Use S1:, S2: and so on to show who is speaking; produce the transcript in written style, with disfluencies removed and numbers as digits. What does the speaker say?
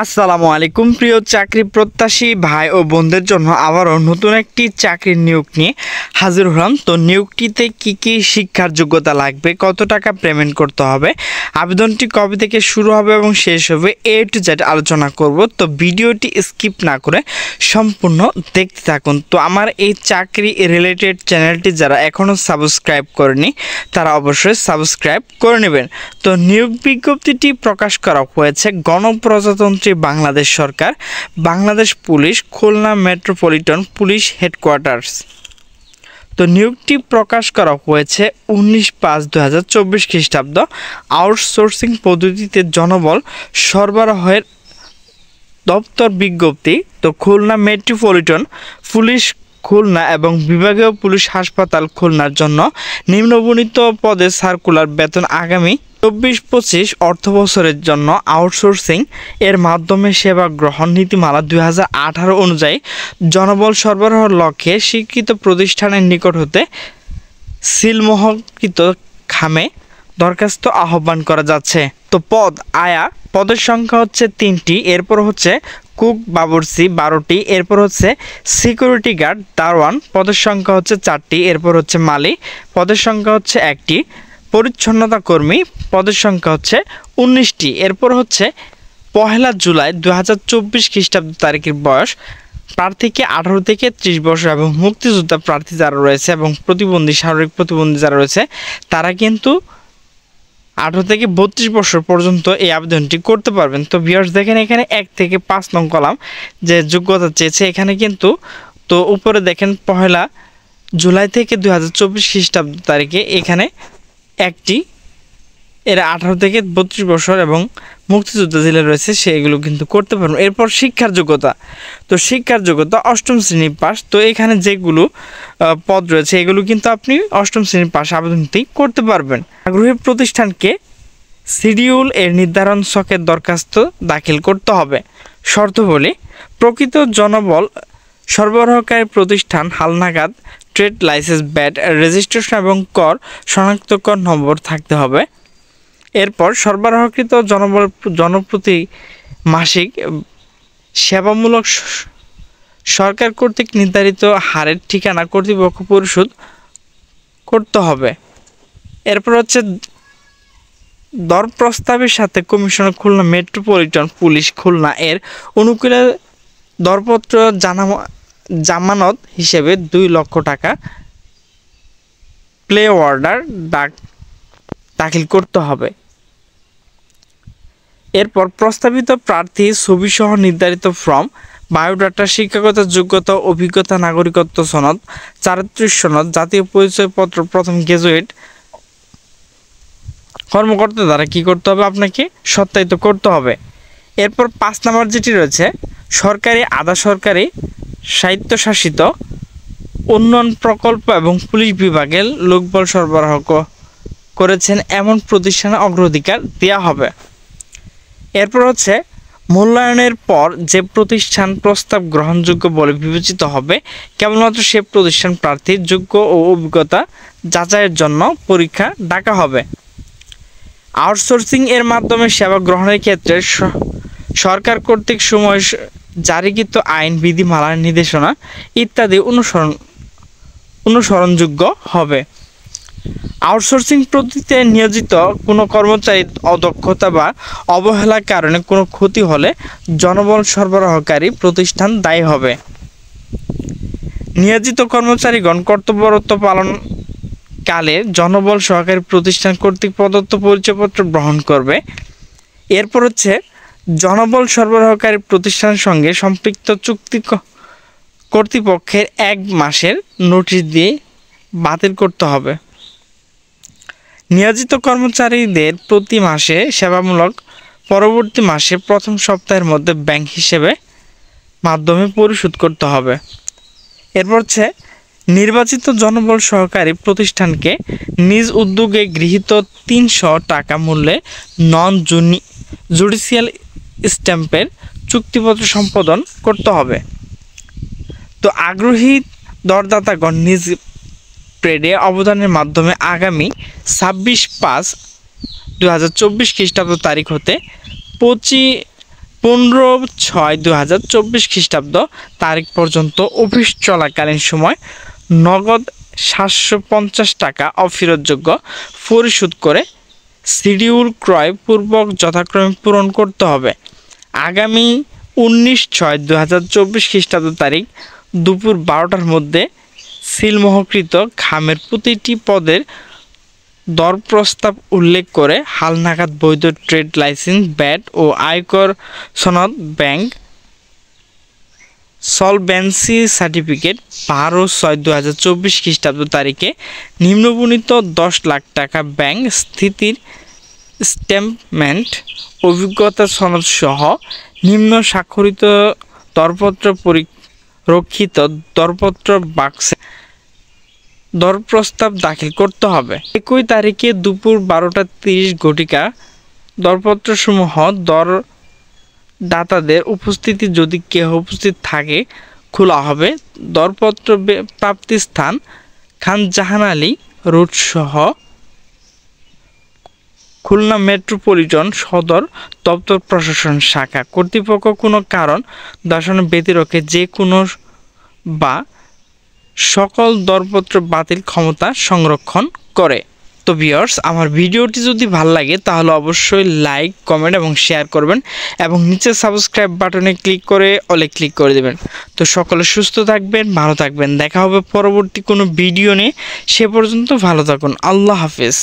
S1: আসসালামু আলাইকুম প্রিয় চাকরি প্রত্যাশী ভাই ও বোনদের জন্য আবারও নতুন একটি চাকরির নিয়োগ নিয়ে হাজির হলাম। তো নিয়োগটিতে কি কি শিক্ষার যোগ্যতা লাগবে, কত টাকা পেমেন্ট করতে হবে, আবেদনটি কবে থেকে শুরু হবে এবং শেষ হবে, টু জেড আলোচনা করব। তো ভিডিওটি স্কিপ না করে সম্পূর্ণ দেখতে থাকুন। তো আমার এই চাকরি রিলেটেড চ্যানেলটি যারা এখনও সাবস্ক্রাইব করেনি তারা অবশ্যই সাবস্ক্রাইব করে নেবেন। তো নিয়োগ বিজ্ঞপ্তিটি প্রকাশ করা হয়েছে গণপ্রজাতন্ত্রী বাংলাদেশ সরকার, Bangladesh police, Khulna metropolitan police headquarters. তো নিয়োগটি প্রকাশ করা হয়েছে 19/5/2024 খ্রিস্টাব্দ। আউটসোর্সিং পদ্ধতিতে জনবল সরবরাহের দপ্তর বিজ্ঞপ্তি। তো খুলনা মেট্রোপলিটন পুলিশ খুলনা এবং বিভাগীয় পুলিশ হাসপাতাল খুলনার জন্য নিম্নবর্ণিত পদে সার্কুলার বেতন আগামী 24-25 অর্থ বছরের জন্য আউটসোর্সিং এর মাধ্যমে সেবা গ্রহণ নীতিমালা 2018 অনুযায়ী জনবল সরবরাহের লক্ষ্যে স্বীকৃত প্রতিষ্ঠানের নিকট হতে সিলমোহরকৃত খামে দরখাস্ত আহ্বান করা যাচ্ছে। তো পদের সংখ্যা হচ্ছে 3টি, এরপর হচ্ছে কুক বাবুর্চি 12টি, এরপর হচ্ছে সিকিউরিটি গার্ড দারোয়ান পদের সংখ্যা হচ্ছে 4টি, এরপর হচ্ছে মালি পদের সংখ্যা হচ্ছে 1টি, পরিচ্ছন্নতা কর্মী পদের সংখ্যা হচ্ছে 19টি। এরপর হচ্ছে 1 জুলাই 2024 খ্রিস্টাব্দ তারিখের বয়স প্রার্থীকে 18 থেকে 30 বছর এবং মুক্তিযোদ্ধা প্রার্থী যারা রয়েছে এবং শারীরিক প্রতিবন্ধী যারা রয়েছে তারা কিন্তু 18 থেকে 32 বছর পর্যন্ত এই আবেদনটি করতে পারবেন। তো ভিউয়ার্স দেখেন এখানে 1 থেকে 5 নং কলাম যে যোগ্যতা চেয়েছে এখানে কিন্তু, তো উপরে দেখেন 1 জুলাই থেকে 2024 খ্রিস্টাব্দ তারিখে এখানে একটি এরা 18 থেকে 32 বছর এবং মুক্তিযোদ্ধা জেলে রয়েছে সেগুলো কিন্তু করতে পারবেন। এরপর শিক্ষার যোগ্যতা, তো শিক্ষার যোগ্যতা 8ম শ্রেণী পাস। তো এখানে যেগুলো পদ রয়েছে এগুলো কিন্তু আপনি 8ম শ্রেণী পাস আবেদনটি করতে পারবেন। আগ্রহী প্রতিষ্ঠানকে শিডিউল এর নির্ধারণ ছকের দরখাস্ত দাখিল করতে হবে। শর্তাবলী: প্রকৃত জনবল সরবরাহকারী প্রতিষ্ঠান হালনাগাদ ট্রেড লাইসেন্স, ব্যাট রেজিস্ট্রেশন এবং কর শনাক্তকরণ নম্বর থাকতে হবে। এরপর সরবরাহকৃত জনপ্রতি মাসিক সেবামূলক সরকার কর্তৃক নির্ধারিত হারের ঠিকানা কর্তৃপক্ষ পরিশোধ করতে হবে। এরপর হচ্ছে দর প্রস্তাবের সাথে commissioner Khulna metropolitan police Khulna এর অনুকূলে দরপত্র জামানত হিসেবে 2 লক্ষ টাকা প্লে অর্ডার দাখিল করতে হবে। এরপর প্রস্তাবিত প্রার্থী ছবিসহ নির্ধারিত ফর্ম, বায়োডাটা, শিক্ষাগত যোগ্যতা, অভিজ্ঞতা, নাগরিকত্ব সনদ, চারিত্রিক সনদ, জাতীয় পরিচয়পত্র, প্রথম গ্র্যাজুয়েট কর্মকর্তা দ্বারা কী করতে হবে, আপনাকে সত্যায়িত করতে হবে। এরপর 5 নম্বর যেটি রয়েছে, সরকারি, আধা সরকারি, স্বায়ত্তশাসিত উন্নয়ন প্রকল্প এবং পুলিশ বিভাগের লোকবল সরবরাহ করেছেন এমন প্রতিষ্ঠানে অগ্রাধিকার দেওয়া হবে। এরপর হচ্ছে মূল্যায়নের পর যে প্রতিষ্ঠান প্রস্তাব গ্রহণযোগ্য বলে বিবেচিত হবে কেবলমাত্র সে প্রতিষ্ঠান প্রার্থীর যোগ্য ও অভিজ্ঞতা যাচাইয়ের জন্য পরীক্ষা ডাকা হবে। আউটসোর্সিং এর মাধ্যমে সেবা গ্রহণের ক্ষেত্রে সরকার কর্তৃক সময় জারিকৃত আইন, বিধিমালা, নির্দেশনা ইত্যাদি অনুসরণযোগ্য হবে। আউটসোর্সিং পদ্ধতিতে নিয়োজিত কোনো কর্মচারীর অদক্ষতা বা অবহেলার কারণে কোনো ক্ষতি হলে জনবল সরবরাহকারী প্রতিষ্ঠান দায়ী হবে। নিয়োজিত কর্মচারীগণ কর্তব্যরত পালনকালে জনবল সহকারী প্রতিষ্ঠান কর্তৃক প্রদত্ত পরিচয়পত্র গ্রহণ করবে। এরপর হচ্ছে জনবল সরবরাহকারী প্রতিষ্ঠানের সঙ্গে সম্পৃক্ত চুক্তি কর্তৃপক্ষের 1 মাসের নোটিশ দিয়ে বাতিল করতে হবে। নিয়োজিত কর্মচারীদের প্রতি মাসে সেবামূলক পরবর্তী মাসে প্রথম সপ্তাহের মধ্যে ব্যাংক হিসেবে মাধ্যমে পরিশোধ করতে হবে। এরপর হচ্ছে নির্বাচিত জনবল সহকারী প্রতিষ্ঠানকে নিজ উদ্যোগে গৃহীত 300 টাকা মূল্যে নন জুডিশিয়াল স্ট্যাম্পের চুক্তিপত্র সম্পাদন করতে হবে। তো আগ্রহী দরদাতাগণ নিজ ট্রেডে অবদানের মাধ্যমে আগামী 26/5/2024 খ্রিস্টাব্দ তারিখ হতে 25 15/6/2024 খ্রিস্টাব্দ তারিখ পর্যন্ত অফিস চলাকালীন সময় নগদ 750 টাকা অফেরতযোগ্য পরিশোধ করে শিডিউল ক্রয় পূর্বক যথাক্রমে পূরণ করতে হবে। আগামী 19/6/2024 খ্রিস্টাব্দ তারিখ দুপুর 12টার মধ্যে সিলমোহরকৃত খামের প্রতিটি পদের দর প্রস্তাব উল্লেখ করে হালনাগাদ বৈধ ট্রেড লাইসেন্স, ব্যাট ও আয়কর সনদ, ব্যাংক সলভেন্সি সার্টিফিকেট 12/6/2024 খ্রিস্টাব্দ তারিখে নিম্নবর্ণিত 10 লাখ টাকা ব্যাংক স্থিতির স্টেটমেন্ট, অভিজ্ঞতা সনদ সহ নিম্ন স্বাক্ষরিত দরপত্র রক্ষিত দরপত্র বাক্সে দরপ্রস্তাব দাখিল করতে হবে। একই তারিখে দুপুর 12:30 দরপত্রসমূহ দরদাতাদের উপস্থিতি যদি কেউ উপস্থিত থাকে খোলা হবে। দরপত্র প্রাপ্তিস্থান খান জাহান আলী রোড সহ খুলনা মেট্রোপলিটন সদর দপ্তর প্রশাসন শাখা। কর্তৃপক্ষ কোনো কারণ দর্শানো ব্যতিরেকে যে কোনো বা সকল দরপত্র বাতিল ক্ষমতা সংরক্ষণ করে। তো ভিউয়ার্স, আমার ভিডিওটি যদি ভালো লাগে তাহলে অবশ্যই লাইক, কমেন্ট এবং শেয়ার করবেন এবং নিচে সাবস্ক্রাইব বাটনে ক্লিক করে অলে ক্লিক করে দেবেন। তো সকলে সুস্থ থাকবেন, ভালো থাকবেন। দেখা হবে পরবর্তী কোনো ভিডিও নিয়ে। সে পর্যন্ত ভালো থাকুন। আল্লাহ হাফেজ।